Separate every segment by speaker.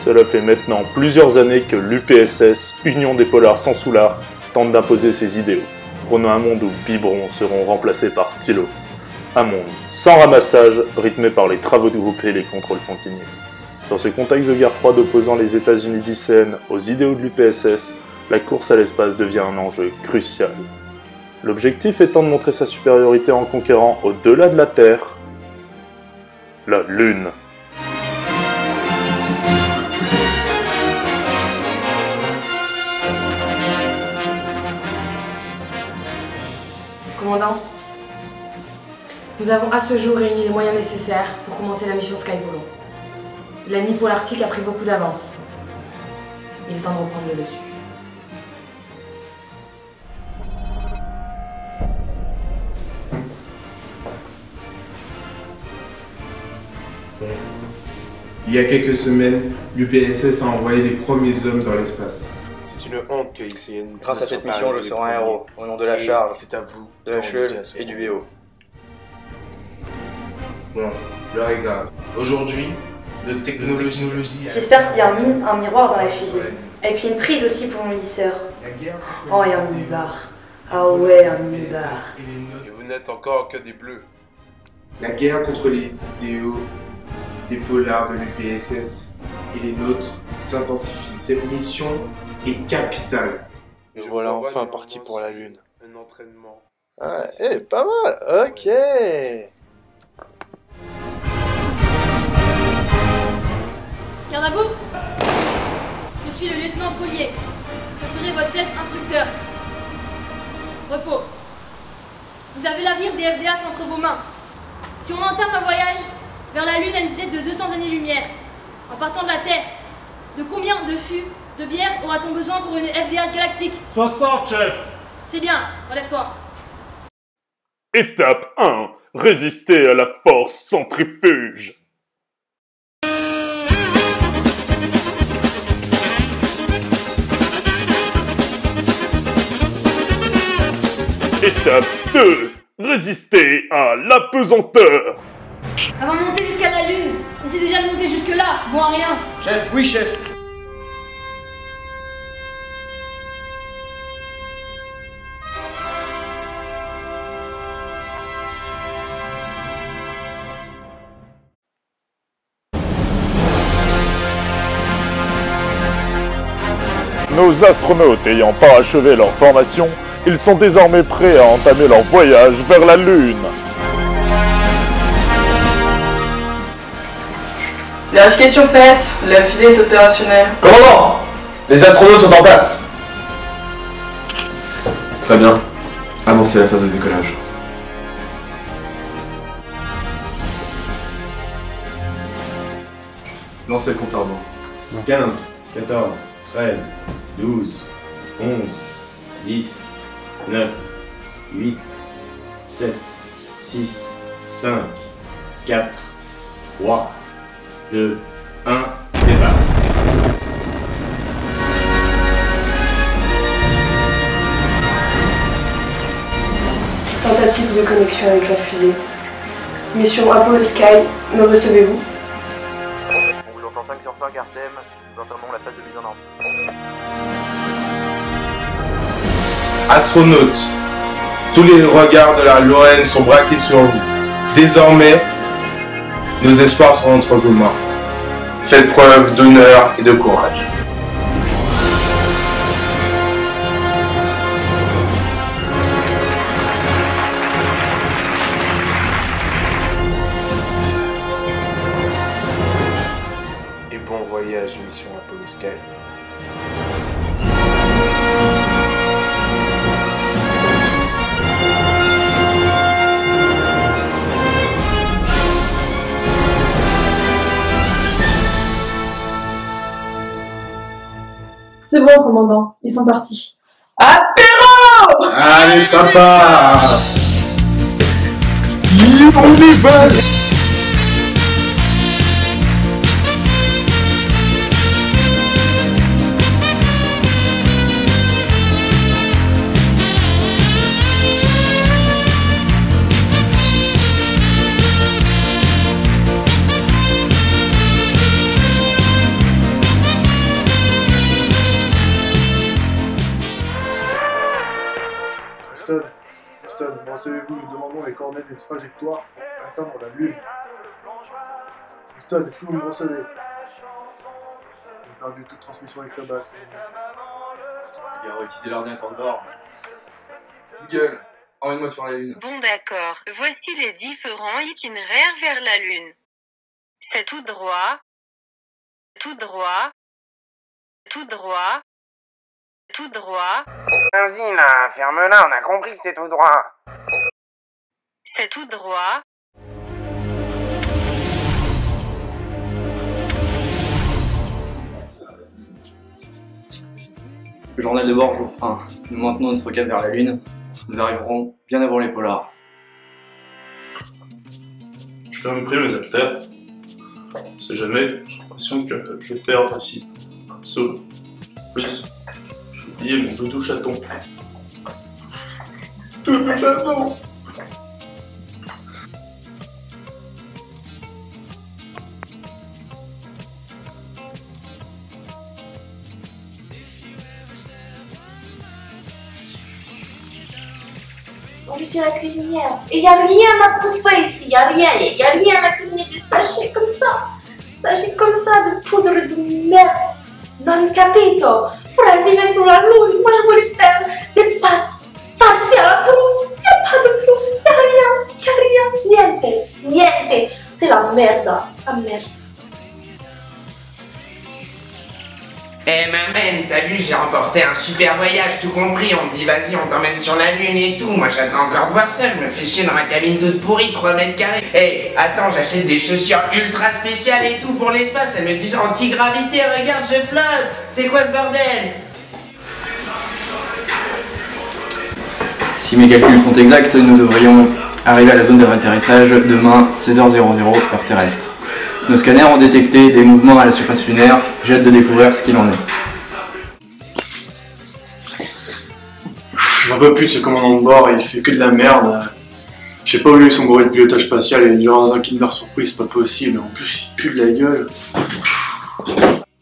Speaker 1: Cela fait maintenant plusieurs années que l'UPSS, Union des Polars sans soulard, tente d'imposer ses idéaux, prônant un monde où biberons seront remplacés par stylos. Un monde sans ramassage, rythmé par les travaux de groupe et les contrôles continus. Dans ce contexte de guerre froide opposant les États-Unis lycéennes aux idéaux de l'UPSS, la course à l'espace devient un enjeu crucial. L'objectif étant de montrer sa supériorité en conquérant au-delà de la Terre, la Lune.
Speaker 2: Commandant, nous avons à ce jour réuni les moyens nécessaires pour commencer la mission Sky Polo. L'ennemi pôle arctique a pris beaucoup d'avance. Il est temps de reprendre le dessus.
Speaker 3: Il y a quelques semaines, l'UPSS a envoyé les premiers hommes dans l'espace.
Speaker 4: C'est une honte que ICN...
Speaker 5: Grâce à cette mission, je serai un héros, au nom de la charge,
Speaker 4: c'est à vous
Speaker 5: de la Cheul et du BO.
Speaker 3: Bon, l'heure est grave. Aujourd'hui, notre technologie...
Speaker 6: J'espère qu'il y a un miroir dans la fusée. Et puis une prise aussi pour mon lisseur. Oh, et un minibar. Ah ouais, un minibar.
Speaker 4: Et vous n'êtes encore que des bleus.
Speaker 3: La guerre contre les idéaux des polars de l'UPSS et les nôtres s'intensifie. Cette mission est capitale.
Speaker 7: Et voilà enfin parti pour la Lune.
Speaker 4: Un entraînement.
Speaker 7: Ah, pas mal, ok.
Speaker 8: Garde à vous. Je suis le lieutenant Collier. Je serai votre chef instructeur. Repos. Vous avez l'avenir des FDH entre vos mains. Si on entame un voyage vers la Lune à une vitesse de 200 années-lumière, en partant de la Terre, de combien de fûts de bière aura-t-on besoin pour une FDH galactique?
Speaker 9: 60, chef.
Speaker 8: C'est bien, relève-toi.
Speaker 1: Étape 1. Résister à la force centrifuge. Étape 2. Résister à l'apesanteur.
Speaker 8: Avant de monter jusqu'à la Lune, essayez déjà de monter jusque-là, bon à rien.
Speaker 5: Chef, oui chef.
Speaker 1: Nos astronautes ayant parachevé leur formation, ils sont désormais prêts à entamer leur voyage vers la Lune.
Speaker 2: Vérification faite, la fusée est opérationnelle.
Speaker 5: Commandant, les astronautes sont en place.
Speaker 10: Très bien. Avancez la phase de décollage. Lancez le compte à rebours.
Speaker 9: 15, 14, 13, 12, 11, 10, 9, 8, 7, 6, 5, 4, 3, 2, 1, départ.
Speaker 2: Tentative de connexion avec la fusée. Mission Apollo Sky, me recevez-vous?
Speaker 5: On vous entend 5 sur 5 Artem, nous entamons la phase de mise en ordre.
Speaker 3: Astronautes, tous les regards de la Lorraine sont braqués sur vous. Désormais, nos espoirs sont entre vos mains. Faites preuve d'honneur et de courage.
Speaker 4: Et bon voyage, mission Apollo Sky.
Speaker 11: C'est bon, commandant, ils sont partis.
Speaker 3: Apéro! Allez, ça part! On est bon!
Speaker 12: Recevez-vous, nous demandons les coordonnées d'une trajectoire pour atteindre la Lune. Houston, est-ce que vous me recevez? J'ai perdu toute transmission avec la base.
Speaker 10: Il a utilisé l'ordinateur de bord. Google, emmène-moi sur la Lune.
Speaker 13: Bon d'accord, voici les différents itinéraires vers la Lune. C'est tout droit, tout droit, tout droit, tout droit.
Speaker 5: Vas-y là, ferme-la, on a compris que c'était tout droit.
Speaker 13: C'est tout droit.
Speaker 14: Journal de bord, jour 1. Nous maintenons notre cap vers la Lune. Nous arriverons bien avant les polars.
Speaker 1: J'ai quand même pris mes haltères. On sait jamais, j'ai l'impression que je vais perdre ici. Sauf. Plus, j'ai oublié mon doudou chaton. Doudou chaton!
Speaker 6: Je suis la cuisinière. Et y a rien à bouffer ici, y a rien à cuisiner, des sachets comme ça de poudre de merde. Non capito. Pour arriver sur la Lune, moi je voulais faire des pâtes farcies à la truffe. Y a pas de truffe, y a rien, niente. C'est la merde,
Speaker 15: Eh maman, t'as vu, j'ai remporté un super voyage, tout compris, on me dit vas-y on t'emmène sur la Lune et tout, moi j'attends encore de voir ça, je me fais chier dans ma cabine toute pourrie, 3 mètres carrés. Eh, attends, j'achète des chaussures ultra spéciales et tout pour l'espace, elles me disent anti-gravité, regarde je flotte, c'est quoi ce bordel?
Speaker 14: Si mes calculs sont exacts, nous devrions arriver à la zone d'atterrissage demain 16h00 heure terrestre. Nos scanners ont détecté des mouvements à la surface lunaire, j'ai hâte de découvrir ce qu'il en est.
Speaker 12: J'en peux plus de ce commandant de bord, il fait que de la merde. J'ai pas voulu son brevet de pilotage spatial, il est dans un Kinder Surprise, c'est pas possible. En plus, il pue de la gueule.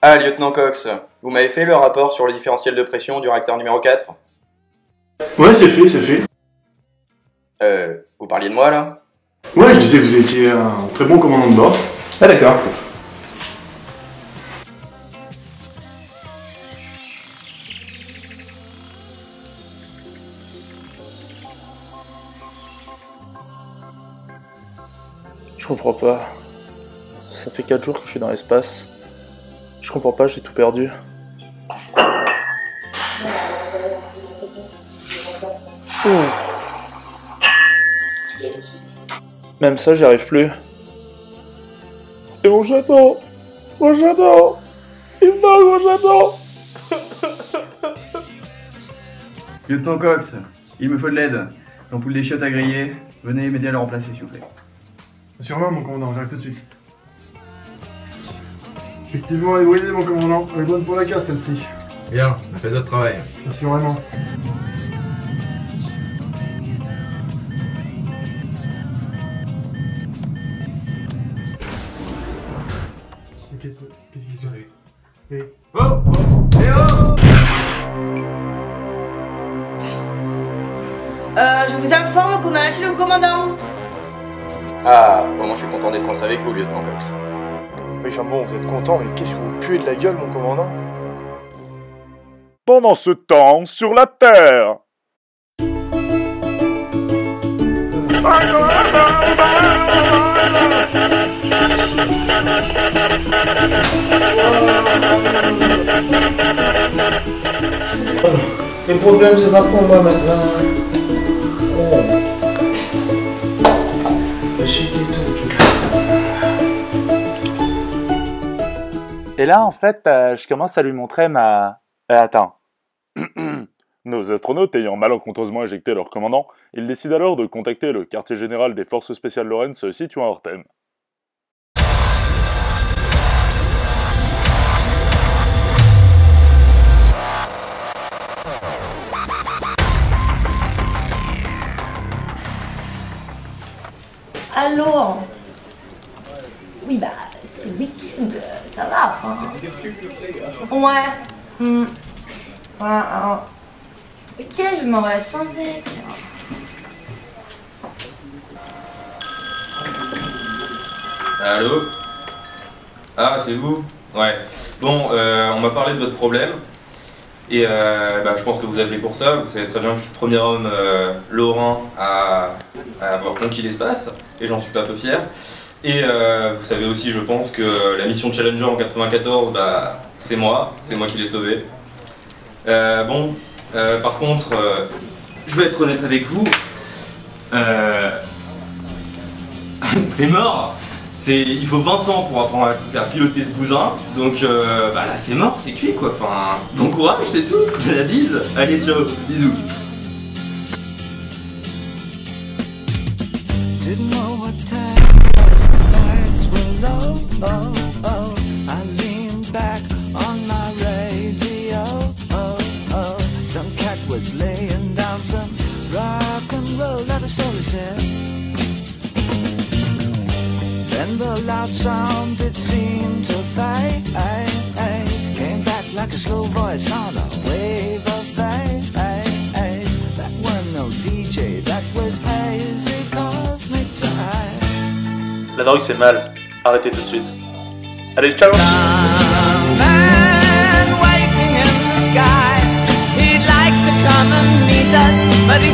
Speaker 14: Ah, lieutenant Cox, vous m'avez fait le rapport sur le différentiel de pression du réacteur numéro 4?
Speaker 12: Ouais, c'est fait.
Speaker 14: Vous parliez de moi là?
Speaker 12: Ouais, je disais que vous étiez un très bon commandant de bord.
Speaker 14: Ah d'accord.
Speaker 1: Je comprends pas. Ça fait 4 jours que je suis dans l'espace. Je comprends pas, j'ai tout perdu. Même ça, j'y arrive plus. Et mon chaton, il me manque mon chaton.
Speaker 14: Lieutenant Cox, il me faut de l'aide. L'ampoule des chiottes a grillé. Venez m'aider à le remplacer, s'il vous plaît.
Speaker 12: Assurément, mon commandant, j'arrive tout de suite. Effectivement, elle est brûlée, mon commandant. Elle est bonne pour la casse, celle-ci.
Speaker 10: Bien, on fait notre travail.
Speaker 12: Assurément. Qu'est-ce qui se fait?
Speaker 6: Je vous informe qu'on a lâché le commandant.
Speaker 14: Ah, vraiment je suis content d'être coincé avec vous, lieutenant Cox.
Speaker 16: Oui, enfin bon, vous êtes content, mais qu'est-ce que vous puez de la gueule, mon commandant?
Speaker 17: Pendant ce temps, sur la Terre.
Speaker 3: Les problèmes, c'est pas pour moi maintenant.
Speaker 17: Et là, en fait, je commence à lui montrer ma... attends. Nos astronautes ayant malencontreusement éjecté leur commandant, ils décident alors de contacter le quartier général des forces spéciales Lorraine se situant à Ortem.
Speaker 6: Alors, oui bah c'est le week-end, ça va, enfin. Ouais. Ouais, ok, je me relation avec.
Speaker 18: Allô? Ah, c'est vous? Ouais. Bon, on m'a parlé de votre problème. Et je pense que vous appelez pour ça. Vous savez très bien que je suis le premier homme lorrain à avoir conquis l'espace. Et j'en suis pas peu fier. Et vous savez aussi, je pense, que la mission Challenger en 94, c'est moi qui l'ai sauvé. Par contre, je vais être honnête avec vous. C'est mort. Il faut 20 ans pour apprendre à faire piloter ce bousin, donc là c'est mort, c'est cuit quoi, enfin bon courage c'est tout, la bise, allez ciao, bisous.
Speaker 19: Then the loud sound it seemed to fade, came back like a slow voice on a wave of fate. That was no DJ, that was hazy cosmic time.
Speaker 1: La drogue c'est mal, arrêtez tout de suite. Allez, ciao.
Speaker 19: Man waiting in the sky, he'd like to come and meet us, but he